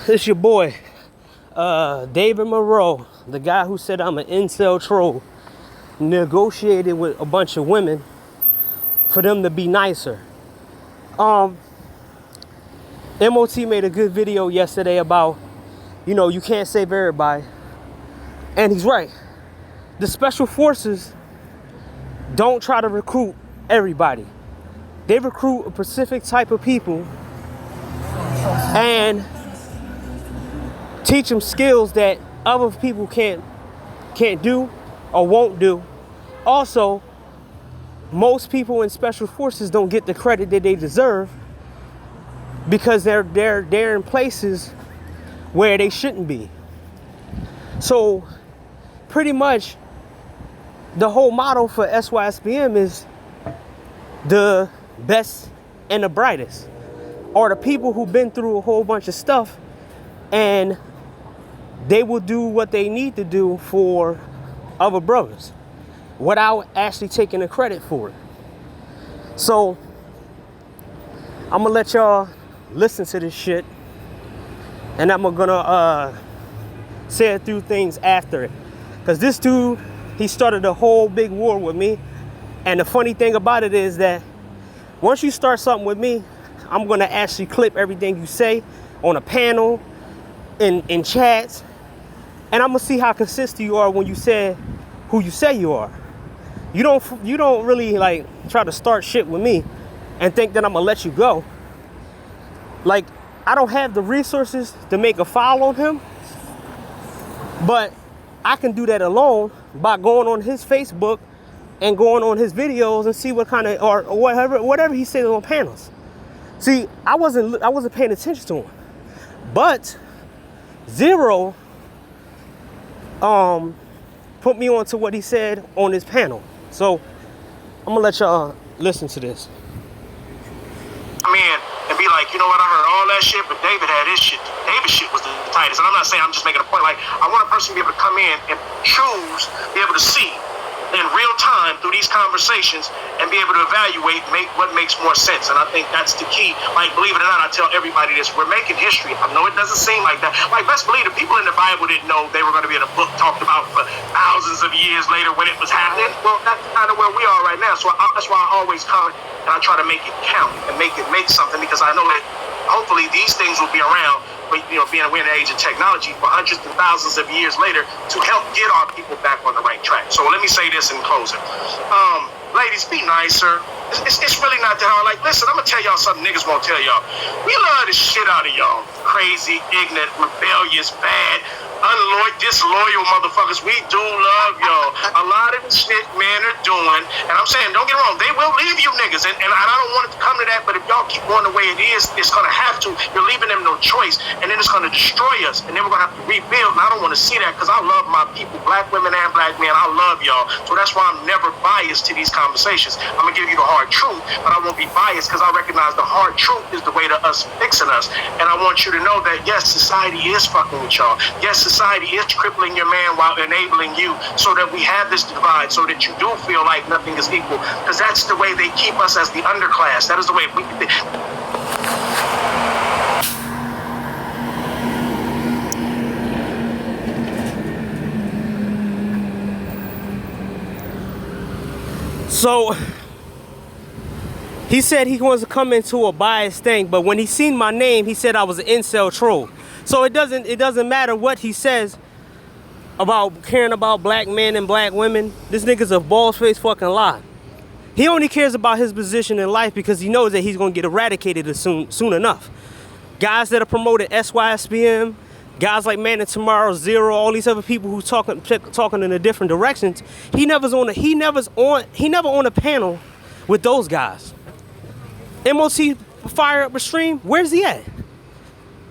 It's your boy, David Monroe, the guy who said I'm an incel troll, negotiated with a bunch of women for them to be nicer. MOT made a good video yesterday about, you can't save everybody. And he's right. The special forces don't try to recruit everybody. They recruit a specific type of people and teach them skills that other people can't do or won't do. Also, most people in special forces don't get the credit that they deserve because they're in places where they shouldn't be. So pretty much the whole motto for SYSBM is the best and the brightest, or the people who've been through a whole bunch of stuff and they will do what they need to do for other brothers without actually taking the credit for it. So I'm gonna let y'all listen to this shit, and I'm gonna say a few things after it. Cause this dude, he started a whole big war with me. And the funny thing about it is that once you start something with me, I'm gonna actually clip everything you say on a panel, in chats, and I'm gonna see how consistent you are when you say who you say you are. You don't really like try to start shit with me and think that I'm gonna let you go. Like, I don't have the resources to make a file on him, but I can do that alone by going on his Facebook and going on his videos and see what kind of, or whatever he says on panels. See, I wasn't paying attention to him, but Zero put me on to what he said on his panel. So I'm gonna let y'all listen to this. Come in and be like, you know what, I heard all that shit, but David had his shit. David's shit was the tightest. And I'm not saying, I'm just making a point. Like, I want a person to be able to come in and choose, be able to see in real time through these conversations and be able to evaluate what makes more sense. And I think that's the key. Like, believe it or not, I tell everybody this, we're making history. I know it doesn't seem like that. Like, best believe the people in the Bible didn't know they were going to be in a book talked about for thousands of years later when it was happening. Well, that's kind of where we are right now. So that's why I always comment and I try to make it count and make it make something, because I know that hopefully these things will be around, but being aware of the age of technology for hundreds and thousands of years later to help get our people back on the right track. So let me say this in closing. Ladies, be nicer. It's really not that hard. Like, listen, I'm gonna tell y'all something niggas won't tell y'all. We love the shit out of y'all. Crazy, ignorant, rebellious, bad, disloyal motherfuckers. We do love y'all. A lot of the shit men are doing, and I'm saying, don't get me wrong, they will leave you niggas, and I don't want it to come to that, but if y'all keep going the way it is, it's gonna have to. You're leaving them no choice, and then it's gonna destroy us, and then we're gonna have to rebuild, and I don't want to see that, because I love my people, black women and black men. I love y'all, so that's why I'm never biased to these conversations. I'm gonna give you the hard truth, but I won't be biased, because I recognize the hard truth is the way to us fixing us, and I want you to know that yes, society is fucking with y'all. Yes, society is crippling your man while enabling you, so that we have this divide, so that you do feel like nothing is equal, because that's the way they keep us as the underclass. That is the way So he said he wants to come into a biased thing, but when he seen my name, he said I was an incel troll. So it doesn't matter what he says about caring about black men and black women. This nigga's a balls-faced fucking lie. He only cares about his position in life because he knows that he's gonna get eradicated soon enough. Guys that are promoting SYSBM, guys like Man of Tomorrow, Zero, all these other people who talking in the different directions. He never on a panel with those guys. MOT fire up a stream. Where's he at?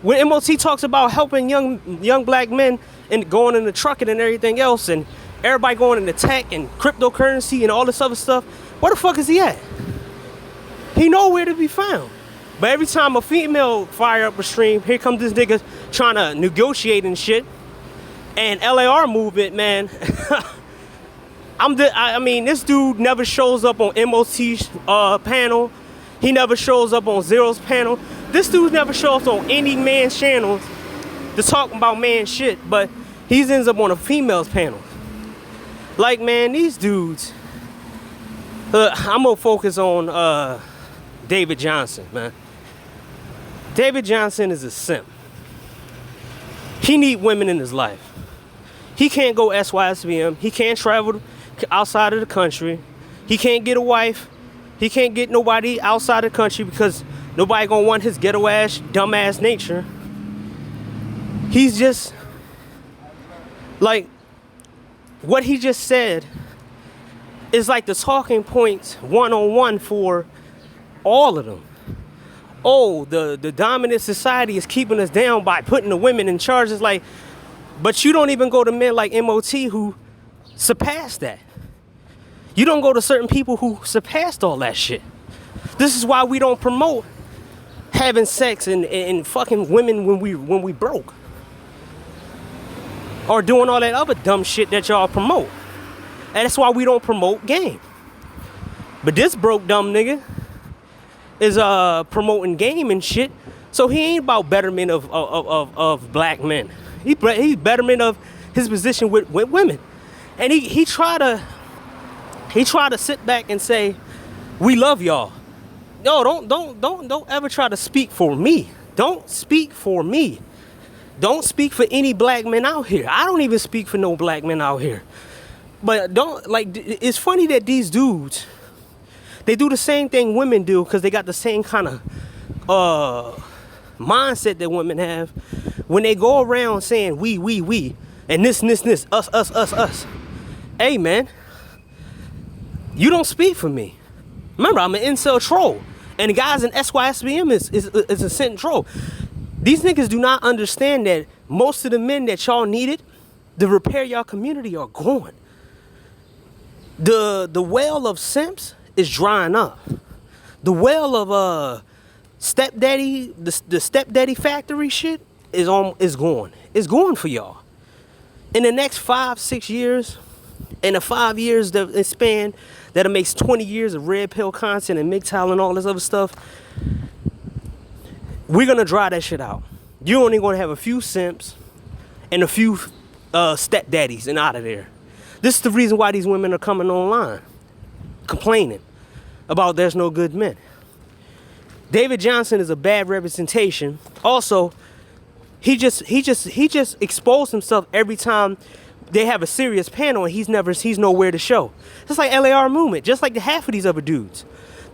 When MOT talks about helping young black men and going into trucking and everything else, and everybody going into tech and cryptocurrency and all this other stuff, where the fuck is he at? He nowhere to be found. But every time a female fire up a stream, here comes this nigga trying to negotiate and shit. And LAR movement, man. I mean, this dude never shows up on MOT's panel. He never shows up on Zero's panel. This dude never shows up on any man's channel to talk about man shit, but he ends up on a females panel. Like, man, these dudes. I'm gonna focus on David Johnson, man. David Johnson is a simp. He need women in his life. He can't go SYSBM. He can't travel outside of the country. He can't get a wife. He can't get nobody outside the country because nobody gonna want his ghetto ass, dumb ass nature. He's just like what he just said is like the talking points one-on-one for all of them. Oh, the dominant society is keeping us down by putting the women in charge. It's like, but you don't even go to men like MOT who surpassed that. You don't go to certain people who surpassed all that shit. This is why we don't promote having sex and fucking women when we broke. Or doing all that other dumb shit that y'all promote. And that's why we don't promote game. But this broke dumb nigga is promoting game and shit. So he ain't about betterment of black men. He's betterment of his position with women. And he try to sit back and say, we love y'all. No, don't ever try to speak for me. Don't speak for me. Don't speak for any black men out here. I don't even speak for no black men out here. But it's funny that these dudes, they do the same thing women do because they got the same kind of mindset that women have when they go around saying we, and this, us. Hey, man, you don't speak for me. Remember, I'm an incel troll. And the guys in SYSBM is a sent troll. These niggas do not understand that most of the men that y'all needed to repair y'all community are gone. The well of simps is drying up. The well of stepdaddy, the stepdaddy factory shit is gone. It's gone for y'all. In the next 5-6 years, in the 5 years that span, that makes 20 years of red pill content and MGTOW and all this other stuff, we're gonna dry that shit out. You're only gonna have a few simps and a few stepdaddies and out of there. This is the reason why these women are coming online, complaining about there's no good men. David Johnson is a bad representation. Also, he just exposed himself every time they have a serious panel and he's nowhere to show. Just like LAR Movement, just like the half of these other dudes.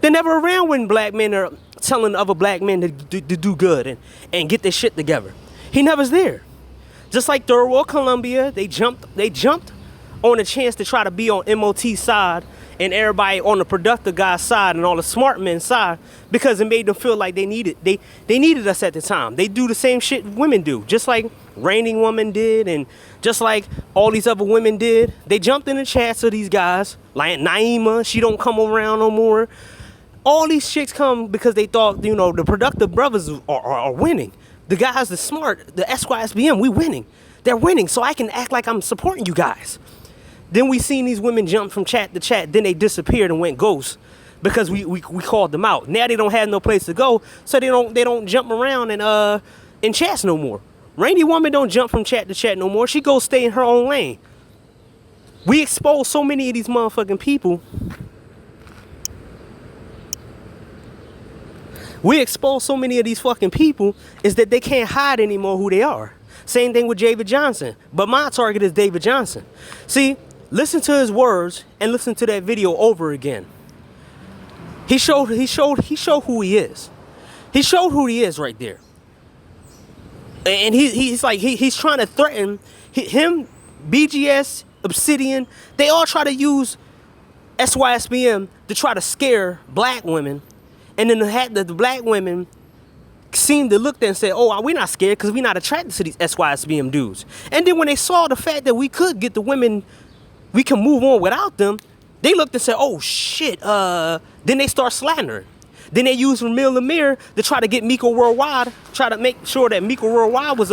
They're never around when black men are telling other black men to do good and get their shit together. He never's there. Just like Third World Columbia, they jumped on a chance to try to be on MOT's side and everybody on the productive guy's side and all the smart men's side because it made them feel like they needed us at the time. They do the same shit women do, just like Reigning Woman did and just like all these other women did. They jumped in the chats of these guys, like Naima, she don't come around no more. All these chicks come because they thought, the productive brothers are winning. The guys, the smart, the SYSBM, we winning. They're winning, so I can act like I'm supporting you guys. Then we seen these women jump from chat to chat. Then they disappeared and went ghost because we called them out. Now they don't have no place to go, so they don't jump around and in chats no more. Rainy Woman don't jump from chat to chat no more. She goes stay in her own lane. We expose so many of these motherfucking people. We expose so many of these fucking people is that they can't hide anymore who they are. Same thing with David Johnson. But my target is David Johnson. See, listen to his words and listen to that video over again. He showed who he is. He showed who he is right there. And he's trying to threaten him, BGS, Obsidian. They all try to use SYSBM to try to scare black women. And then the black women seemed to look there and say, oh, we're not scared because we're not attracted to these SYSBM dudes. And then when they saw the fact that we could get the women, we can move on without them, they looked and said, oh, shit. Then they start slandering. Then they used Ramil Lamir to try to get Miko Worldwide, try to make sure that Miko Worldwide was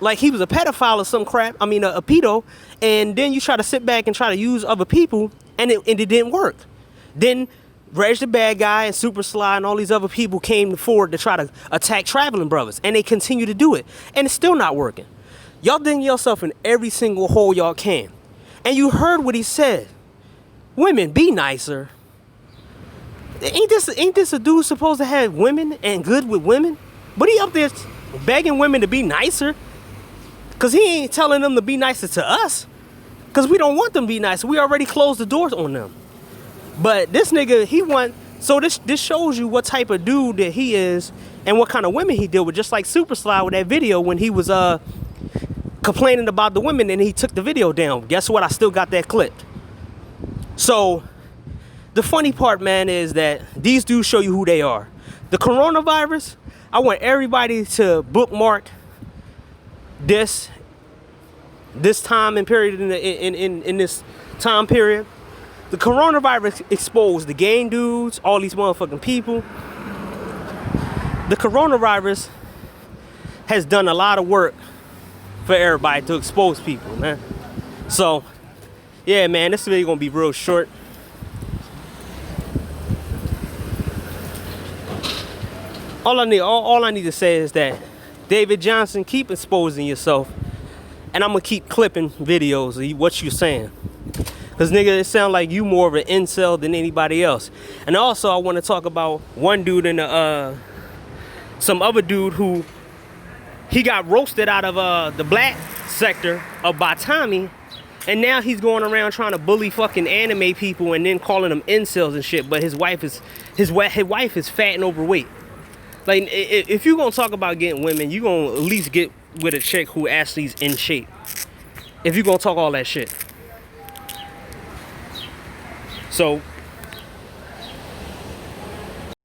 like he was a pedophile or some crap, a pedo. And then you try to sit back and try to use other people, and it didn't work. Then Reg the Bad Guy and Super Sly and all these other people came forward to try to attack Traveling Brothers, and they continue to do it, and it's still not working. Y'all digging yourself in every single hole y'all can. And you heard what he said. Women, be nicer. Ain't this a dude supposed to have women and good with women? But he up there begging women to be nicer. Cause he ain't telling them to be nicer to us. Cause we don't want them to be nicer. We already closed the doors on them. But this nigga, so this shows you what type of dude that he is and what kind of women he deal with. Just like Super Sly with that video when he was complaining about the women and he took the video down. Guess what? I still got that clipped. So the funny part, man, is that these dudes show you who they are. The coronavirus, I want everybody to bookmark this time and period in this time period. The coronavirus exposed the gang dudes, all these motherfucking people. The coronavirus has done a lot of work for everybody to expose people, man. So, yeah, man, this video gonna be real short. All I need to say is that David Johnson, keep exposing yourself, and I'm gonna keep clipping videos of what you're saying. Cause nigga, it sound like you more of an incel than anybody else. And also, I want to talk about one dude in some other dude who he got roasted out of the black sector of Batami, and now he's going around trying to bully fucking anime people and then calling them incels and shit. But his wife is fat and overweight. Like, if you gonna talk about getting women, you gonna at least get with a chick who actually is in shape. If you gonna talk all that shit. So